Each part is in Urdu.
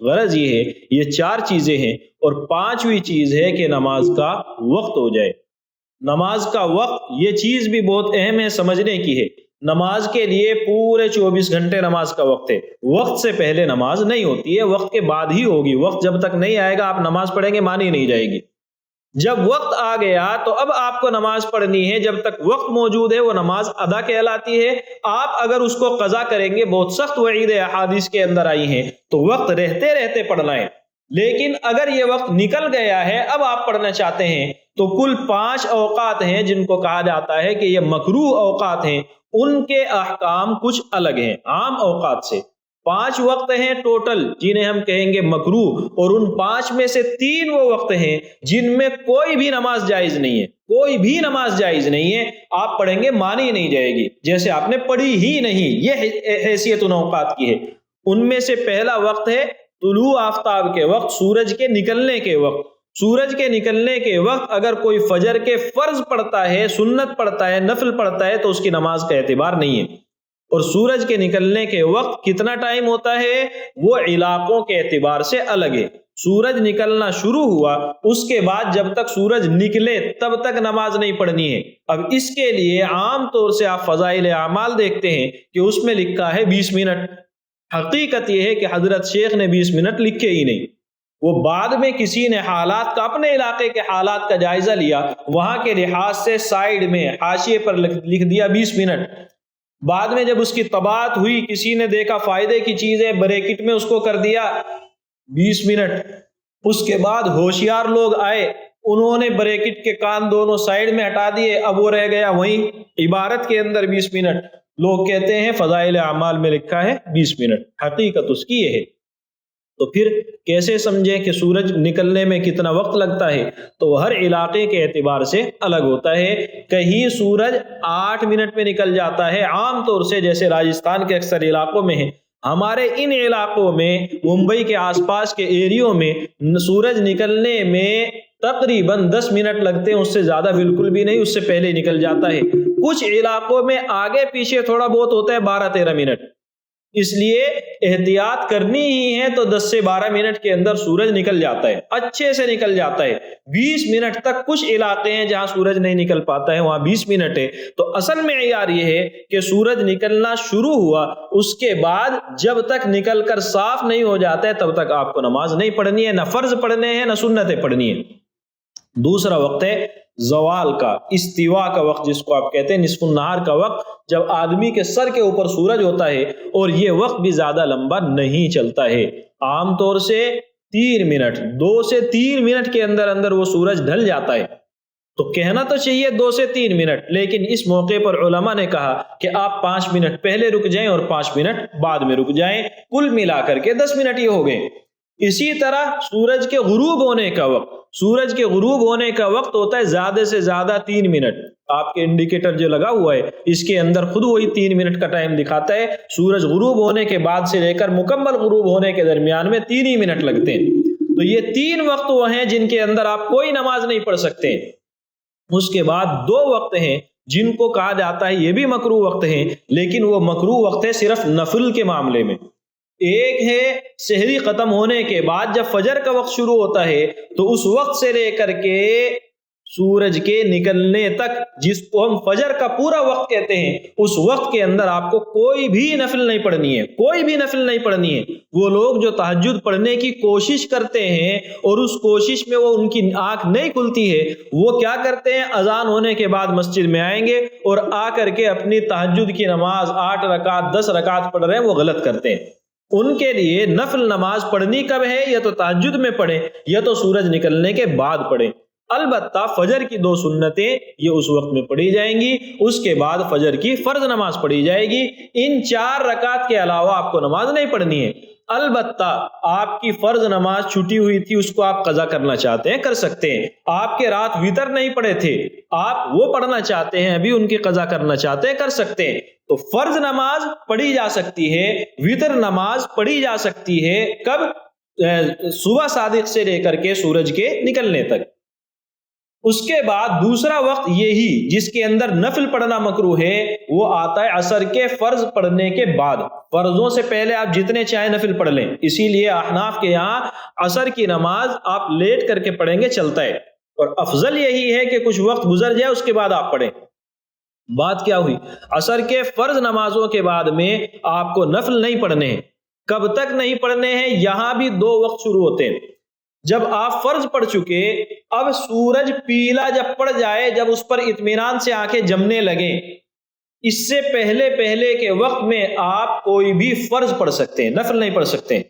غرض یہ ہے یہ 4 چیزیں ہیں، اور 5ویں چیز ہے کہ نماز کا وقت ہو جائے۔ نماز کا وقت یہ چیز بھی بہت اہم ہے، سمجھنے کی ہے۔ نماز کے لیے پورے 24 گھنٹے نماز کا وقت ہے، وقت سے پہلے نماز نہیں ہوتی ہے، وقت کے بعد ہی ہوگی۔ وقت جب تک نہیں آئے گا آپ نماز پڑھیں گے مانی نہیں جائے گی۔ جب وقت آ گیا تو اب آپ کو نماز پڑھنی ہے، جب تک وقت موجود ہے وہ نماز ادا کہلاتی ہے۔ آپ اگر اس کو قضا کریں گے، بہت سخت وعید احادیث کے اندر آئی ہیں، تو وقت رہتے رہتے پڑھنا ہے۔ لیکن اگر یہ وقت نکل گیا ہے، اب آپ پڑھنا چاہتے ہیں، تو کل 5 اوقات ہیں جن کو کہا جاتا ہے کہ یہ مکروہ اوقات ہیں، ان کے احکام کچھ الگ ہیں عام اوقات سے۔ 5 وقت ہیں ٹوٹل جنہیں ہم کہیں گے مکروہ، اور ان 5 میں سے 3 وہ وقت ہیں جن میں کوئی بھی نماز جائز نہیں ہے، کوئی بھی نماز جائز نہیں ہے، آپ پڑھیں گے مانی نہیں جائے گی، جیسے آپ نے پڑھی ہی نہیں۔ یہ حیثیت ان اوقات کی ہے۔ ان میں سے پہلا وقت ہے طلوع آفتاب کے وقت، سورج کے نکلنے کے وقت۔ سورج کے نکلنے کے وقت اگر کوئی فجر کے فرض پڑھتا ہے، سنت پڑھتا ہے، نفل پڑھتا ہے، تو اس کی نماز کا اعتبار نہیں ہے۔ اور سورج کے نکلنے کے وقت کتنا ٹائم ہوتا ہے وہ علاقوں کے اعتبار سے الگ ہے۔ سورج نکلنا شروع ہوا، اس کے بعد جب تک سورج نکلے تب تک نماز نہیں پڑھنی ہے۔ اب اس کے لیے عام طور سے آپ فضائل اعمال دیکھتے ہیں کہ اس میں لکھا ہے 20 منٹ۔ حقیقت یہ ہے کہ حضرت شیخ نے 20 منٹ لکھے ہی نہیں، وہ بعد میں کسی نے حالات کا، اپنے علاقے کے حالات کا جائزہ لیا، وہاں کے لحاظ سے سائیڈ میں حاشیے پر لکھ دیا 20 منٹ۔ بعد میں جب اس کی طباعت ہوئی، کسی نے دیکھا فائدے کی چیز ہے، بریکٹ میں اس کو کر دیا 20 منٹ۔ اس کے بعد ہوشیار لوگ آئے، انہوں نے بریکٹ کے کان دونوں سائیڈ میں ہٹا دیے، اب وہ رہ گیا وہیں عبارت کے اندر 20 منٹ۔ لوگ کہتے ہیں فضائل اعمال میں لکھا ہے 20 منٹ، حقیقت اس کی یہ ہے۔ تو پھر کیسے سمجھیں کہ سورج نکلنے میں کتنا وقت لگتا ہے؟ تو ہر علاقے کے اعتبار سے الگ ہوتا ہے۔ کہیں سورج 8 منٹ میں نکل جاتا ہے عام طور سے، جیسے راجستھان کے اکثر علاقوں میں ہے۔ ہمارے ان علاقوں میں، ممبئی کے آس پاس کے ایریوں میں، سورج نکلنے میں تقریباً 10 منٹ لگتے ہیں، اس سے زیادہ بالکل بھی نہیں، اس سے پہلے نکل جاتا ہے۔ کچھ علاقوں میں آگے پیچھے تھوڑا بہت ہوتا ہے 12-13 منٹ۔ اس لیے احتیاط کرنی ہی ہے تو 10 سے 12 منٹ کے اندر سورج نکل جاتا ہے، اچھے سے نکل جاتا ہے۔ 20 منٹ تک کچھ علاقے ہیں جہاں سورج نہیں نکل پاتا ہے، وہاں 20 منٹ ہے۔ تو اصل معیار یہ ہے کہ سورج نکلنا شروع ہوا، اس کے بعد جب تک نکل کر صاف نہیں ہو جاتا ہے تب تک آپ کو نماز نہیں پڑھنی ہے، نہ فرض پڑھنے ہیں نہ سنتیں پڑھنی ہیں۔ دوسرا وقت ہے زوال کا، استوا کا وقت جس کو آپ کہتے ہیں، نصف النہار کا وقت، جب آدمی کے سر کے اوپر سورج ہوتا ہے، اور یہ وقت بھی زیادہ لمبا نہیں چلتا ہے، عام طور سے 3 منٹ، 2 سے 3 منٹ کے اندر اندر وہ سورج ڈھل جاتا ہے۔ تو کہنا تو چاہیے 2 سے 3 منٹ، لیکن اس موقع پر علماء نے کہا کہ آپ 5 منٹ پہلے رک جائیں اور 5 منٹ بعد میں رک جائیں، کل ملا کر کے 10 منٹ یہ ہو گئے۔ اسی طرح سورج کے غروب ہونے کا وقت، سورج کے غروب ہونے کا وقت ہوتا ہے زیادہ سے زیادہ 3 منٹ۔ آپ کے انڈیکیٹر جو لگا ہوا ہے اس کے اندر خود وہی 3 منٹ کا ٹائم دکھاتا ہے۔ سورج غروب ہونے کے بعد سے لے کر مکمل غروب ہونے کے درمیان میں 3 ہی منٹ لگتے ہیں۔ تو یہ 3 وقت وہ ہیں جن کے اندر آپ کوئی نماز نہیں پڑھ سکتے۔ اس کے بعد 2 وقت ہیں جن کو کہا جاتا ہے یہ بھی مکروہ وقت ہیں، لیکن وہ مکروہ وقت ہے صرف نفل کے معاملے میں۔ ایک ہے سحری ختم ہونے کے بعد جب فجر کا وقت شروع ہوتا ہے، تو اس وقت سے لے کر کے سورج کے نکلنے تک، جس کو ہم فجر کا پورا وقت کہتے ہیں، اس وقت کے اندر آپ کو کوئی بھی نفل نہیں پڑھنی ہے، کوئی بھی نفل نہیں پڑھنی ہے۔ وہ لوگ جو تہجد پڑھنے کی کوشش کرتے ہیں اور اس کوشش میں وہ ان کی آنکھ نہیں کھلتی ہے، وہ کیا کرتے ہیں، اذان ہونے کے بعد مسجد میں آئیں گے اور آ کر کے اپنی تہجد کی نماز 8 رکعت 10 رکعت پڑھ رہے ہیں، وہ غلط کرتے ہیں۔ ان کے لیے نفل نماز پڑھنی کب ہے؟ یا تو تہجد میں پڑھیں یا تو سورج نکلنے کے بعد پڑھیں۔ البتہ فجر کی 2 سنتیں یہ اس وقت میں پڑھی جائیں گی، اس کے بعد فجر کی فرض نماز پڑھی جائے گی۔ ان 4 رکعت کے علاوہ آپ کو نماز نہیں پڑھنی ہے۔ البتہ آپ کی فرض نماز چھٹی ہوئی تھی، اس کو آپ قضا کرنا چاہتے ہیں، کر سکتے ہیں۔ آپ کے رات وتر نہیں پڑھے تھے، آپ وہ پڑھنا چاہتے ہیں، ابھی ان کی قضا کرنا چاہتے ہیں، کر سکتے ہیں۔ تو فرض نماز پڑھی جا سکتی ہے، وتر نماز پڑھی جا سکتی ہے، کب؟ صبح صادق سے لے کر کے سورج کے نکلنے تک۔ اس کے بعد دوسرا وقت یہی جس کے اندر نفل پڑھنا مکروہ ہے وہ آتا ہے عصر کے فرض پڑھنے کے بعد۔ فرضوں سے پہلے آپ جتنے چاہیں نفل پڑھ لیں، اسی لیے احناف کے یہاں عصر کی نماز آپ لیٹ کر کے پڑھیں گے چلتا ہے، اور افضل یہی ہے کہ کچھ وقت گزر جائے اس کے بعد آپ پڑھیں۔ بات کیا ہوئی؟ عصر کے فرض نمازوں کے بعد میں آپ کو نفل نہیں پڑھنے ہیں۔ کب تک نہیں پڑھنے ہیں؟ یہاں بھی دو وقت شروع ہوتے ہیں۔ جب آپ فرض پڑھ چکے، اب سورج پیلا جب پڑ جائے، جب اس پر اطمینان سے آنکھیں جمنے لگیں، اس سے پہلے کے وقت میں آپ کوئی بھی فرض پڑھ سکتے ہیں، نفل نہیں پڑھ سکتے ہیں۔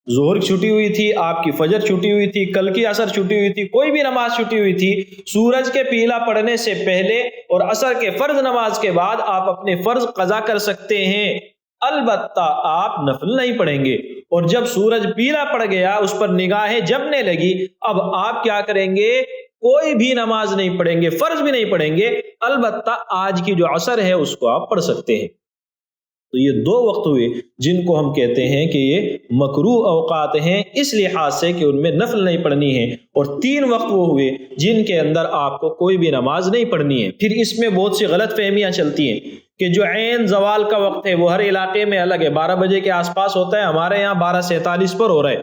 ظہر چھٹی ہوئی تھی، آپ کی فجر چھٹی ہوئی تھی، کل کی عصر چھٹی ہوئی تھی، کوئی بھی نماز چھٹی ہوئی تھی، سورج کے پیلا پڑنے سے پہلے اور عصر کے فرض نماز کے بعد آپ اپنے فرض قضا کر سکتے ہیں، البتہ آپ نفل نہیں پڑھیں گے۔ اور جب سورج پیلا پڑ گیا، اس پر نگاہیں جمنے لگی، اب آپ کیا کریں گے؟ کوئی بھی نماز نہیں پڑھیں گے، فرض بھی نہیں پڑھیں گے، البتہ آج کی جو عصر ہے اس کو آپ پڑھ سکتے ہیں۔ تو یہ دو وقت ہوئے جن کو ہم کہتے ہیں کہ یہ مکروہ اوقات ہیں، اس لحاظ سے کہ ان میں نفل نہیں پڑھنی ہے، اور تین وقت وہ ہوئے جن کے اندر آپ کو کوئی بھی نماز نہیں پڑھنی ہے۔ پھر اس میں بہت سی غلط فہمیاں چلتی ہیں کہ جو عین زوال کا وقت ہے وہ ہر علاقے میں الگ ہے، 12 بجے کے آس پاس ہوتا ہے، ہمارے یہاں 12:47 پر ہو رہا ہے،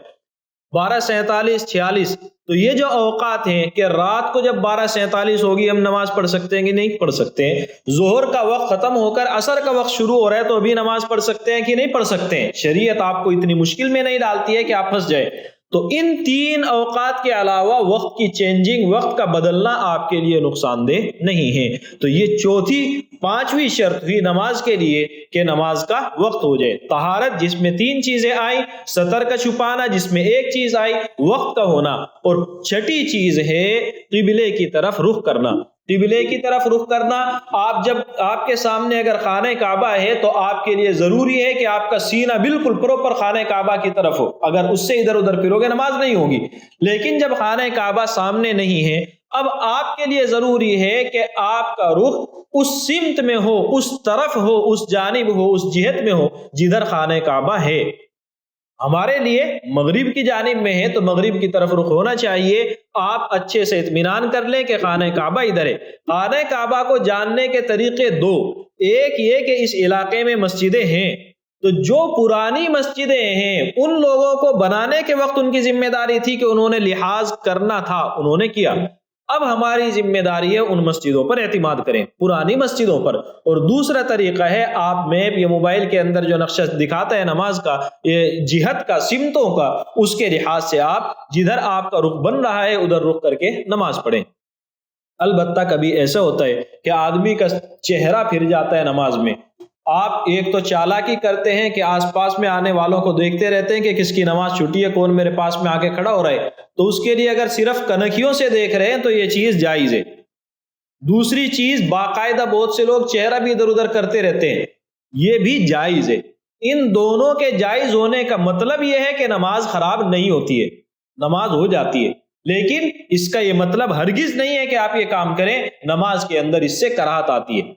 12:47 46۔ تو یہ جو اوقات ہیں کہ رات کو جب 12:47 ہوگی ہم نماز پڑھ سکتے ہیں کہ نہیں پڑھ سکتے ہیں؟ ظہر کا وقت ختم ہو کر عصر کا وقت شروع ہو رہا ہے تو ابھی نماز پڑھ سکتے ہیں کہ نہیں پڑھ سکتے ہیں؟ شریعت آپ کو اتنی مشکل میں نہیں ڈالتی ہے کہ آپ پھنس جائیں۔ تو ان تین اوقات کے علاوہ وقت کی چینجنگ، وقت کا بدلنا آپ کے لیے نقصان دہ نہیں ہے۔ تو یہ چوتھی پانچویں شرط ہوئی نماز کے لیے کہ نماز کا وقت ہو جائے۔ طہارت جس میں تین چیزیں آئیں، سطر کا چھپانا جس میں ایک چیز آئی، وقت کا ہونا، اور چھٹی چیز ہے قبلے کی طرف رخ کرنا۔ قبلے کی طرف رخ کرنا، آپ جب آپ کے سامنے اگر خانہ کعبہ ہے تو آپ کے لیے ضروری ہے کہ آپ کا سینہ بالکل پروپر خانہ کعبہ کی طرف ہو، اگر اس سے ادھر ادھر پھرو گے نماز نہیں ہوگی۔ لیکن جب خانہ کعبہ سامنے نہیں ہے، اب آپ کے لیے ضروری ہے کہ آپ کا رخ اس سمت میں ہو، اس طرف ہو، اس جانب ہو، اس جہت میں ہو جدھر خانہ کعبہ ہے۔ ہمارے لیے مغرب کی جانب میں ہے تو مغرب کی طرف رخ ہونا چاہیے۔ آپ اچھے سے اطمینان کر لیں کہ خانہ کعبہ ادھر ہے۔ خانہ کعبہ کو جاننے کے طریقے دو، ایک یہ کہ اس علاقے میں مسجدیں ہیں، تو جو پرانی مسجدیں ہیں ان لوگوں کو بنانے کے وقت ان کی ذمہ داری تھی کہ انہوں نے لحاظ کرنا تھا، انہوں نے کیا۔ اب ہماری ذمہ داری ہے ان مسجدوں پر اعتماد کریں، پرانی مسجدوں پر۔ اور دوسرا طریقہ ہے آپ میپ یا موبائل کے اندر جو نقشہ دکھاتا ہے نماز کا، جہت کا، سمتوں کا، اس کے لحاظ سے آپ جدھر آپ کا رخ بن رہا ہے ادھر رخ کر کے نماز پڑھیں۔ البتہ کبھی ایسا ہوتا ہے کہ آدمی کا چہرہ پھر جاتا ہے نماز میں، آپ ایک تو چالاکی کرتے ہیں کہ آس پاس میں آنے والوں کو دیکھتے رہتے ہیں کہ کس کی نماز چھٹی ہے، کون میرے پاس میں آ کے کھڑا ہو رہا ہے، تو اس کے لیے اگر صرف کنکھیوں سے دیکھ رہے ہیں تو یہ چیز جائز ہے۔ دوسری چیز، باقاعدہ بہت سے لوگ چہرہ بھی ادھر ادھر کرتے رہتے ہیں، یہ بھی جائز ہے۔ ان دونوں کے جائز ہونے کا مطلب یہ ہے کہ نماز خراب نہیں ہوتی ہے، نماز ہو جاتی ہے، لیکن اس کا یہ مطلب ہرگز نہیں ہے کہ آپ یہ کام کریں، نماز کے اندر اس سے کراہت آتی ہے۔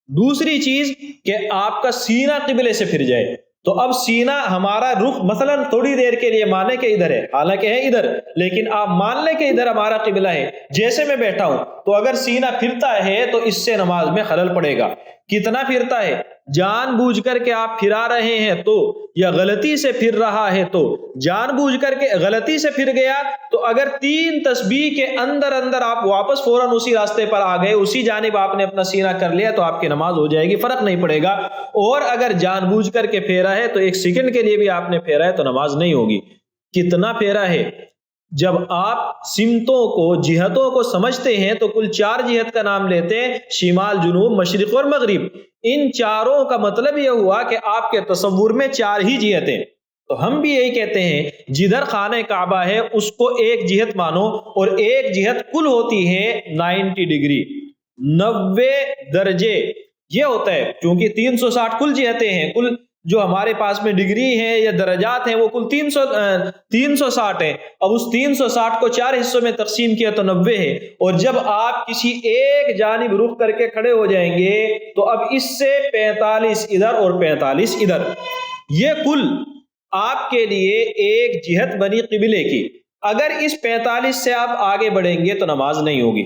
دوسری چیز کہ آپ کا سینہ قبلے سے پھر جائے، تو اب سینہ ہمارا رخ مثلا تھوڑی دیر کے لیے مانے کہ ادھر ہے، حالانکہ ہے ادھر، لیکن آپ مان لیں کہ ادھر ہمارا قبلہ ہے۔ جیسے میں بیٹھا ہوں تو اگر سینہ پھرتا ہے تو اس سے نماز میں خلل پڑے گا۔ کتنا پھرتا ہے؟ جان بوجھ کر کے آپ پھرا رہے ہیں تو، یا غلطی سے پھر رہا ہے تو، جان بوجھ کر کے غلطی سے پھر گیا تو اگر 3 تسبیح کے اندر اندر آپ واپس فوراً اسی راستے پر آ گئے، اسی جانب آپ نے اپنا سینہ کر لیا تو آپ کی نماز ہو جائے گی، فرق نہیں پڑے گا۔ اور اگر جان بوجھ کر کے پھیرا ہے تو 1 سیکنڈ کے لیے بھی آپ نے پھیرا ہے تو نماز نہیں ہوگی۔ کتنا پھیرا ہے؟ جب آپ سمتوں کو، جہتوں کو سمجھتے ہیں تو کل 4 جہت کا نام لیتے ہیں، شمال، جنوب، مشرق اور مغرب۔ ان چاروں کا مطلب یہ ہوا کہ آپ کے تصور میں 4 ہی جہتیں، تو ہم بھی یہی کہتے ہیں جدھر خانہ کعبہ ہے اس کو ایک جہت مانو، اور ایک جہت کل ہوتی ہے 90 ڈگری، 90 درجے یہ ہوتا ہے، کیونکہ 360 کل جہتیں ہیں، کل جو ہمارے پاس میں ڈگری ہیں یا درجات ہیں وہ کل 360 ہیں۔ اب اس 360 کو 4 حصوں میں تقسیم کیا تو 90 ہے، اور جب آپ کسی ایک جانب رخ کر کے کھڑے ہو جائیں گے تو اب اس سے 45 ادھر اور 45 ادھر، یہ کل آپ کے لیے ایک جہت بنی قبلے کی۔ اگر اس 45 سے آپ آگے بڑھیں گے تو نماز نہیں ہوگی،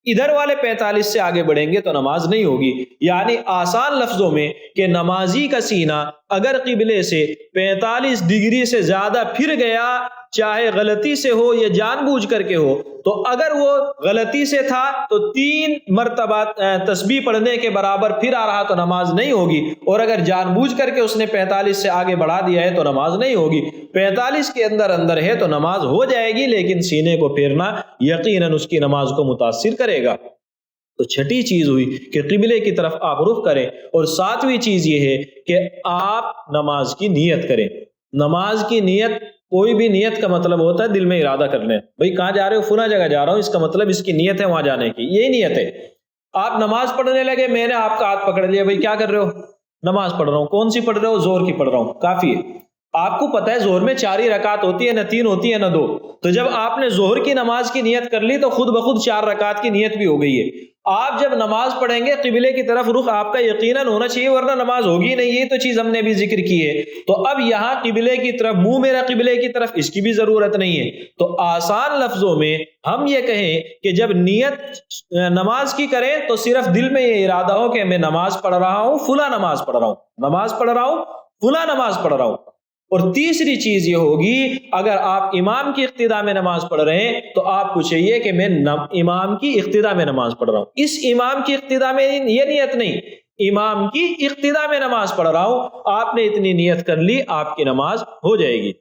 ادھر والے 45 سے آگے بڑھیں گے تو نماز نہیں ہوگی۔ یعنی آسان لفظوں میں کہ نمازی کا سینہ اگر قبلے سے 45 ڈگری سے زیادہ پھر گیا، چاہے غلطی سے ہو یا جان بوجھ کر کے ہو، تو اگر وہ غلطی سے تھا تو 3 مرتبہ تسبیح پڑھنے کے برابر پھر آ رہا تو نماز نہیں ہوگی، اور اگر جان بوجھ کر کے اس نے 45 سے آگے بڑھا دیا ہے تو نماز نہیں ہوگی۔ 45 کے اندر ہے تو نماز ہو جائے گی، لیکن سینے کو پھیرنا یقیناً اس کی نماز کو متاثر کرے گا۔ تو چھٹی چیز ہوئی کہ قبلے کی طرف آپ رخ کریں، اور 7ویں چیز یہ ہے کہ آپ نماز کی نیت کریں۔ نماز کی نیت، کوئی بھی نیت کا مطلب ہوتا ہے دل میں ارادہ کر لیں، بھئی کہاں جا رہے ہو؟ فلاں جگہ جا رہا ہوں، اس کا مطلب اس کی نیت ہے وہاں جانے کی، یہی نیت ہے۔ آپ نماز پڑھنے لگے، میں نے آپ کا ہاتھ پکڑ لیا، بھئی کیا کر رہے ہو؟ نماز پڑھ رہا ہوں۔ کون سی پڑھ رہے ہو؟ زہر کی پڑھ رہا ہوں۔ کافی ہے، آپ کو پتہ ہے زہر میں 4 ہی رکعت ہوتی ہے، نہ 3 ہوتی ہے نہ 2۔ تو جب آپ نے زہر کی نماز کی نیت کر لی تو خود بخود 4 رکعت کی نیت بھی ہو گئی ہے۔ آپ جب نماز پڑھیں گے قبلے کی طرف رخ آپ کا یقیناً ہونا چاہیے، ورنہ نماز ہوگی نہیں۔ یہ تو چیز ہم نے بھی ذکر کی ہے۔ تو اب یہاں قبلے کی طرف، منہ میرا قبلے کی طرف، اس کی بھی ضرورت نہیں ہے۔ تو آسان لفظوں میں ہم یہ کہیں کہ جب نیت نماز کی کریں تو صرف دل میں یہ ارادہ ہو کہ میں نماز پڑھ رہا ہوں، فلاں نماز پڑھ رہا ہوں، نماز پڑھ رہا ہوں، فلاں نماز پڑھ رہا ہوں۔ اور تیسری چیز یہ ہوگی، اگر آپ امام کی اقتداء میں نماز پڑھ رہے ہیں تو آپ کو چاہیے کہ میں امام کی اقتداء میں نماز پڑھ رہا ہوں۔ اس امام کی اقتداء میں یہ نیت نہیں، امام کی اقتداء میں نماز پڑھ رہا ہوں۔ آپ نے اتنی نیت کر لی، آپ کی نماز ہو جائے گی۔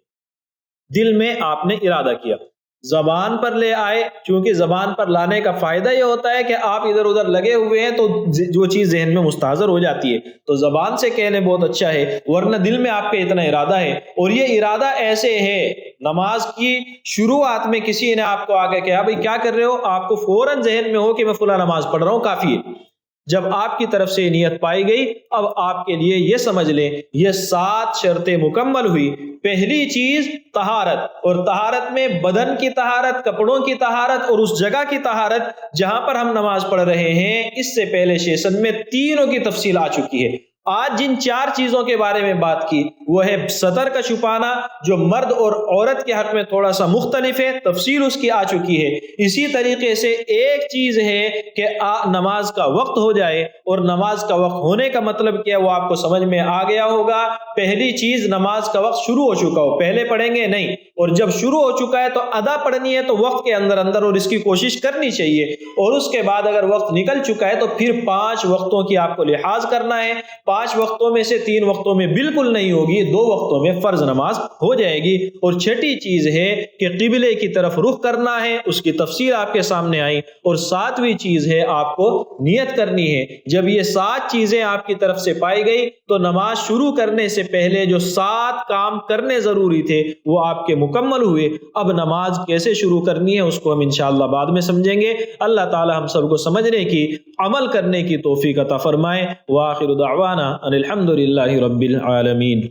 دل میں آپ نے ارادہ کیا، زبان پر لے آئے، چونکہ زبان پر لانے کا فائدہ یہ ہوتا ہے کہ آپ ادھر ادھر لگے ہوئے ہیں تو جو چیز ذہن میں مستحضر ہو جاتی ہے، تو زبان سے کہنے بہت اچھا ہے، ورنہ دل میں آپ کا اتنا ارادہ ہے۔ اور یہ ارادہ ایسے ہے، نماز کی شروعات میں کسی نے آپ کو آگے کہا بھئی کیا کر رہے ہو، آپ کو فوراً ذہن میں ہو کہ میں فلاں نماز پڑھ رہا ہوں، کافی ہے۔ جب آپ کی طرف سے نیت پائی گئی، اب آپ کے لیے یہ سمجھ لیں یہ 7 شرطیں مکمل ہوئی۔ پہلی چیز طہارت، اور طہارت میں بدن کی طہارت، کپڑوں کی طہارت، اور اس جگہ کی طہارت جہاں پر ہم نماز پڑھ رہے ہیں۔ اس سے پہلے سیشن میں تینوں کی تفصیل آ چکی ہے۔ آج جن 4 چیزوں کے بارے میں بات کی وہ ہے سطر کا چھپانا، جو مرد اور عورت کے حق میں تھوڑا سا مختلف ہے، تفصیل اس کی آ چکی ہے۔ اسی طریقے سے ایک چیز ہے کہ نماز کا وقت ہو جائے، اور نماز کا وقت ہونے کا مطلب کیا وہ آپ کو سمجھ میں آ گیا ہوگا۔ پہلی چیز، نماز کا وقت شروع ہو چکا ہو، پہلے پڑھیں گے نہیں، اور جب شروع ہو چکا ہے تو ادا پڑھنی ہے تو وقت کے اندر اور اس کی کوشش کرنی چاہیے۔ اور اس کے بعد اگر وقت نکل چکا ہے تو پھر 5 وقتوں کی آپ کو لحاظ کرنا ہے۔ 5 وقتوں میں سے 3 وقتوں میں بالکل نہیں ہوگی، 2 وقتوں میں فرض نماز ہو جائے گی۔ اور چھٹی چیز ہے کہ قبلے کی طرف رخ کرنا ہے، اس کی تفصیل آپ کے سامنے آئی۔ اور 7ویں چیز ہے آپ کو نیت کرنی ہے۔ جب یہ 7 چیزیں آپ کی طرف سے پائی گئی تو نماز شروع کرنے سے پہلے جو 7 کام کرنے ضروری تھے وہ آپ کے مکمل ہوئے۔ اب نماز کیسے شروع کرنی ہے اس کو ہم انشاءاللہ بعد میں سمجھیں گے۔ اللہ تعالی ہم سب کو سمجھنے کی، عمل کرنے کی توفیق عطا فرمائے۔ وآخر دعوانا ان الحمد للہ رب العالمین۔